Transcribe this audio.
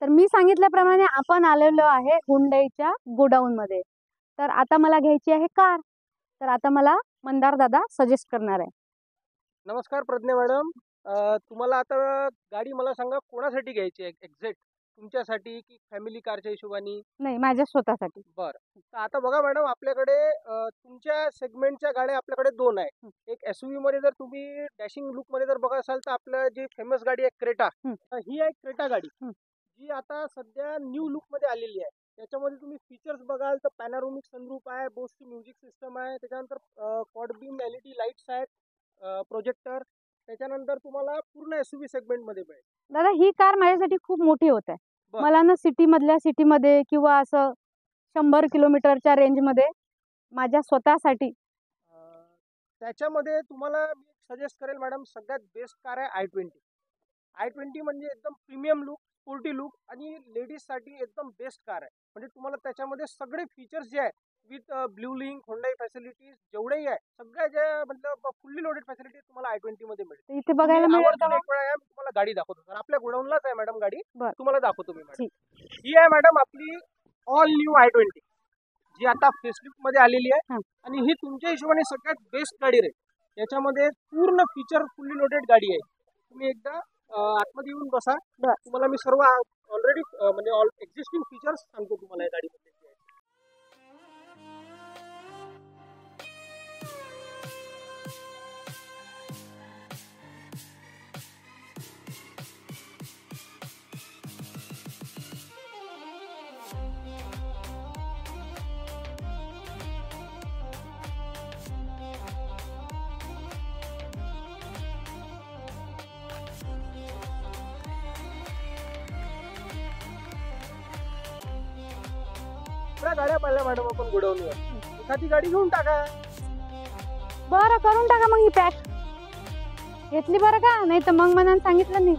तर मी सांगितल्याप्रमाणे आपण आलेलो आहे हुंडईच्या गोडाऊन मध्ये. तर आता मला घ्यायची आहे कार. तर आता मला मंदार दादा सजेस्ट करणार आहे. नमस्कार प्रज्ञा मॅडम. तुम्हाला आता गाडी मला सांगा कोणासाठी घ्यायची आहे? एक्झॅक्ट तुमच्यासाठी की फॅमिली कारच्या हिशोबाने? नाही, माझ्या स्वतःसाठी. बरं. तर आता बघा मॅडम, आपल्याकडे तुमच्या सेगमेंटच्या गाड्या आपल्याकडे दोन आहे. एक एसयूव्ही मध्ये जर तुम्ही डॅशिंग लुक मध्ये जर बघा असाल तर आपलं जी फेमस गाडी आहे क्रेटा, ही आहे क्रेटा गाडी, जी आता सध्या न्यू लुक मध्ये आलेली आहे. त्याच्यामध्ये तुम्ही फीचर्स बघाल तर पॅनारोमिक सनरूफ आहे, बोसची म्युझिक सिस्टम आहे, त्याच्यानंतर क्वाड बीम एलईडी लाईट्स आहेत, प्रोजेक्टर. त्याच्यानंतर तुम्हाला पूर्ण एसयूव्ही सेगमेंट मध्ये मिळेल. दादा, ही कार माझ्यासाठी खूप मोठी होत आहे. मला ना सिटीमध्ये किंवा असं 100 किलोमीटरच्या रेंजमध्ये माझ्या स्वतःसाठी. त्याच्यामध्ये तुम्हाला मी सजेस्ट करेल मॅडम, सगळ्यात बेस्ट कार आहे i20 म्हणजे एकदम प्रीमियम लुक, स्पोर्टी लुक आणि लेडीजसाठी एकदम बेस्ट कार आहे. म्हणजे तुम्हाला त्याच्यामध्ये सगळे फीचर्स जे आहे with blue link, Hyundai facilities जेवढेही आहे, सगळ्या ज्या मतलब फुल्ली लोडेड फॅसिलिटीज तुम्हाला i20 मध्ये मिळेल. इथे बघायला मिळेल का? एक वेळा तुम्हाला गाडी दाखवतो सर. आपल्या गोडाऊनलाच आहे मॅडम गाडी, तुम्हाला दाखवतो मी मॅडम. ठीक. ही आहे मॅडम आपली ऑल न्यू i20, जी आता फेसलिफ्ट मध्ये आलेली आहे आणि ही तुमच्या हिशोबाने सगळ्यात बेस्ट गाडी राहील. याच्यामध्ये पूर्ण फीचर फुल्ली लोडेड गाडी आहे. तुम्ही एकदा आतमध्ये येऊन बसा, तुम्हाला मी सर्व ऑलरेडी म्हणजे ऑल एक्झिस्टिंग फीचर्स सांगतो तुम्हाला या गाडीमध्ये. गाड्या पाहिल्या मॅडम आपण गोडाऊनवर, एखादी गाडी घेऊन टाका. बरं, करून टाका मग. ही पॅक घेतली बरं का? नाही तर मग मनानं सांगितलं नाही.